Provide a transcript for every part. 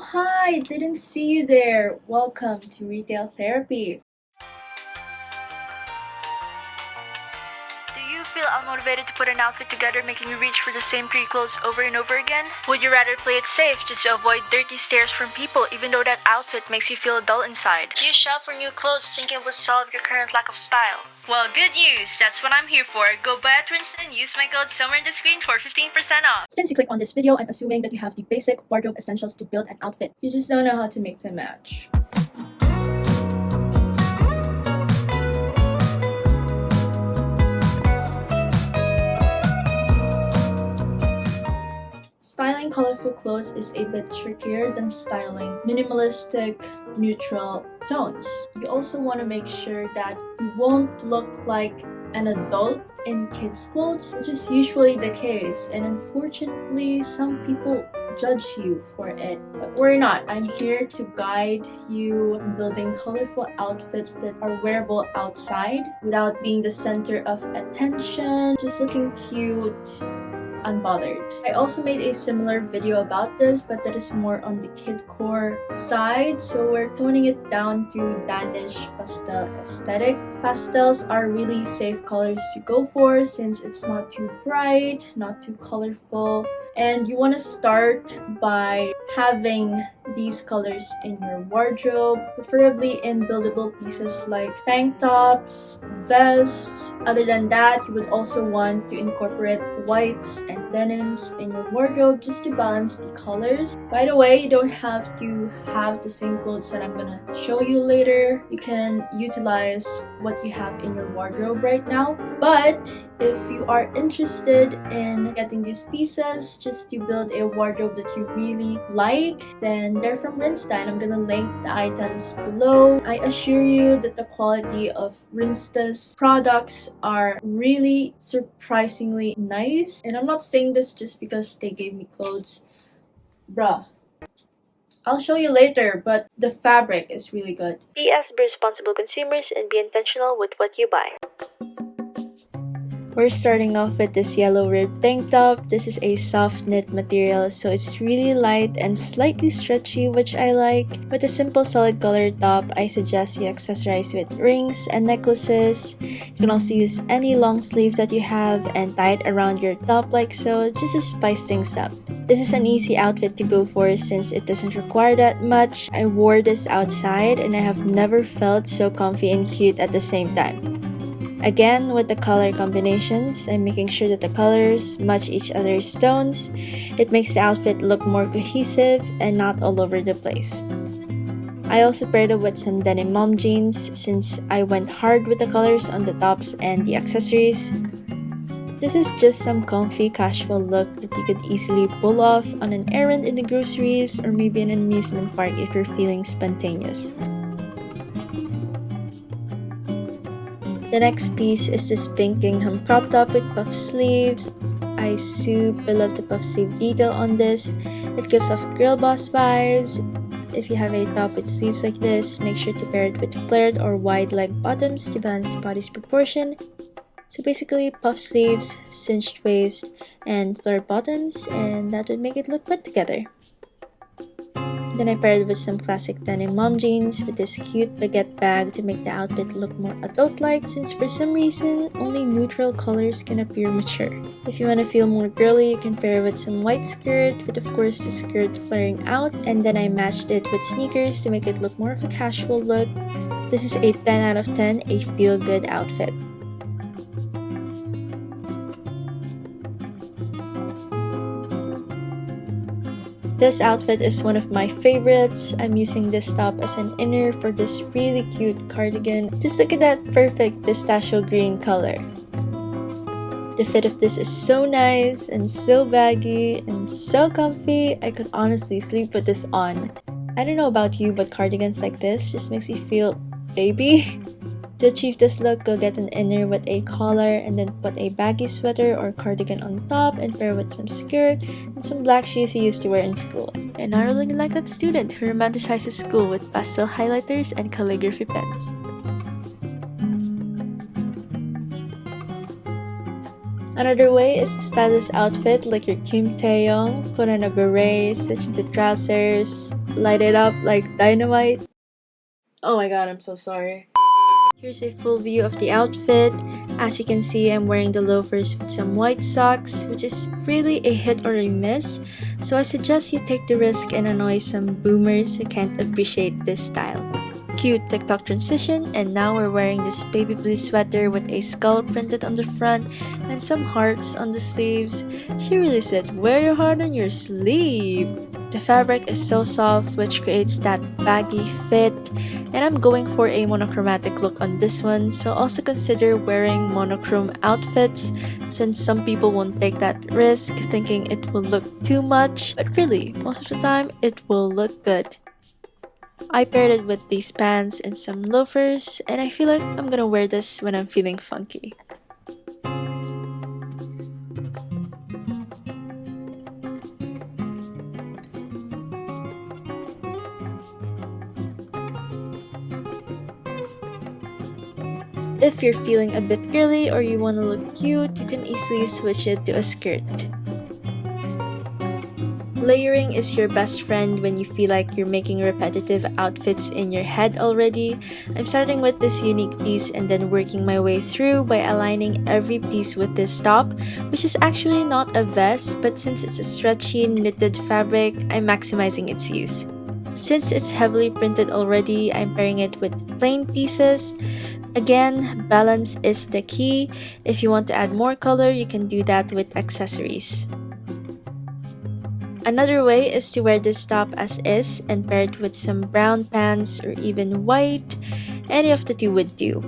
Oh hi, didn't see you there. Welcome to Retail Therapy. Do you feel unmotivated to put an outfit together, making you reach for the same three clothes over and over again? Would you rather play it safe just to avoid dirty stares from people even though that outfit makes you feel dull inside? Do you shop for new clothes thinking it will solve your current lack of style? Well, good news! That's what I'm here for. Go buy at RINSTA and use my code somewhere in the screen for 15% off. Since you click on this video, I'm assuming that you have the basic wardrobe essentials to build an outfit. You just don't know how to mix and match. Styling colorful clothes is a bit trickier than styling minimalistic, neutral tones. You also want to make sure that you won't look like an adult in kids' clothes, which is usually the case, and unfortunately, some people judge you for it. But worry not, I'm here to guide you in building colorful outfits that are wearable outside without being the center of attention, just looking cute, unbothered. I also made a similar video about this, but that is more on the kidcore side, so we're toning it down to Danish pastel aesthetic. Pastels are really safe colors to go for since it's not too bright, not too colorful, and you want to start by having these colors in your wardrobe, preferably in buildable pieces like tank tops, vests. Other than that, you would also want to incorporate whites and denims in your wardrobe just to balance the colors. By the way, you don't have to have the same clothes that I'm gonna show you later. You can utilize what you have in your wardrobe right now. But if you are interested in getting these pieces just to build a wardrobe that you really like, then they're from RINSTA and I'm gonna link the items below. I assure you that the quality of RINSTA's products are really surprisingly nice. And I'm not saying this just because they gave me clothes. Bruh. I'll show you later, but the fabric is really good. Be responsible consumers and be intentional with what you buy. We're starting off with this yellow ribbed tank top. This is a soft knit material, so it's really light and slightly stretchy, which I like. With a simple solid color top, I suggest you accessorize with rings and necklaces. You can also use any long sleeve that you have and tie it around your top like so, just to spice things up. This is an easy outfit to go for since it doesn't require that much. I wore this outside and I have never felt so comfy and cute at the same time. Again, with the color combinations, I'm making sure that the colors match each other's tones. It makes the outfit look more cohesive and not all over the place. I also paired it with some denim mom jeans since I went hard with the colors on the tops and the accessories. This is just some comfy casual look that you could easily pull off on an errand in the groceries or maybe in an amusement park if you're feeling spontaneous. The next piece is this pink gingham crop top with puff sleeves. I super love the puff sleeve detail on this. It gives off girl boss vibes. If you have a top with sleeves like this, make sure to pair it with flared or wide leg bottoms to balance the body's proportion. So basically puff sleeves, cinched waist, and flared bottoms, and that would make it look put together. Then I paired with some classic denim mom jeans with this cute baguette bag to make the outfit look more adult-like since for some reason, only neutral colors can appear mature. If you want to feel more girly, you can pair with some white skirt with of course the skirt flaring out, and then I matched it with sneakers to make it look more of a casual look. This is a 10 out of 10, a feel-good outfit. This outfit is one of my favorites. I'm using this top as an inner for this really cute cardigan. Just look at that perfect pistachio green color. The fit of this is so nice and so baggy and so comfy. I could honestly sleep with this on. I don't know about you, but cardigans like this just makes me feel baby. To achieve this look, go get an inner with a collar and then put a baggy sweater or cardigan on top and pair with some skirt and some black shoes you used to wear in school. And now you're looking like that student who romanticizes school with pastel highlighters and calligraphy pens. Another way is to style this outfit like your Kim Taeyong. Put on a beret, switch into trousers, light it up like dynamite. Oh my god, I'm so sorry. Here's a full view of the outfit. As you can see, I'm wearing the loafers with some white socks, which is really a hit or a miss. So I suggest you take the risk and annoy some boomers who can't appreciate this style. Cute TikTok transition, and now we're wearing this baby blue sweater with a skull printed on the front and some hearts on the sleeves. She really said, wear your heart on your sleeve. The fabric is so soft, which creates that baggy fit, and I'm going for a monochromatic look on this one, so also consider wearing monochrome outfits since some people won't take that risk thinking it will look too much, but really, most of the time it will look good. I paired it with these pants and some loafers, and I feel like I'm gonna wear this when I'm feeling funky. If you're feeling a bit girly or you want to look cute, you can easily switch it to a skirt. Layering is your best friend when you feel like you're making repetitive outfits in your head already. I'm starting with this unique piece and then working my way through by aligning every piece with this top, which is actually not a vest, but since it's a stretchy knitted fabric, I'm maximizing its use. Since it's heavily printed already, I'm pairing it with plain pieces. Again, balance is the key. If you want to add more color, you can do that with accessories. Another way is to wear this top as is and pair it with some brown pants or even white. Any of the two would do.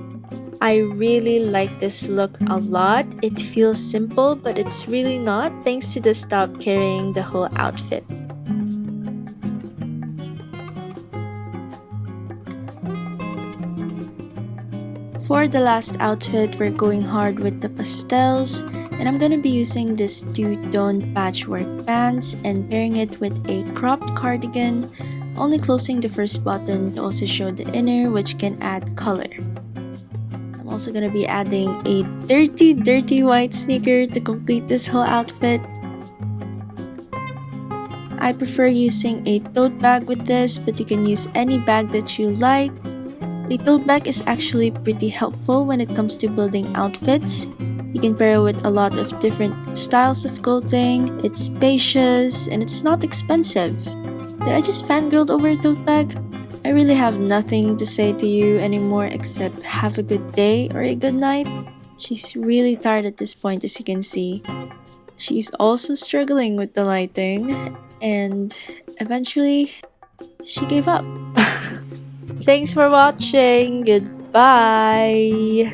I really like this look a lot. It feels simple, but it's really not, thanks to this top carrying the whole outfit. For the last outfit, we're going hard with the pastels, and I'm gonna be using this two-tone patchwork pants and pairing it with a cropped cardigan, only closing the first button to also show the inner, which can add color. I'm also gonna be adding a dirty white sneaker to complete this whole outfit. I prefer using a tote bag with this, but you can use any bag that you like. A tote bag is actually pretty helpful when it comes to building outfits. You can pair it with a lot of different styles of clothing. It's spacious and it's not expensive. Did I just fangirled over a tote bag? I really have nothing to say to you anymore except have a good day or a good night. She's really tired at this point, as you can see. She's also struggling with the lighting, and eventually she gave up. Thanks for watching. Goodbye.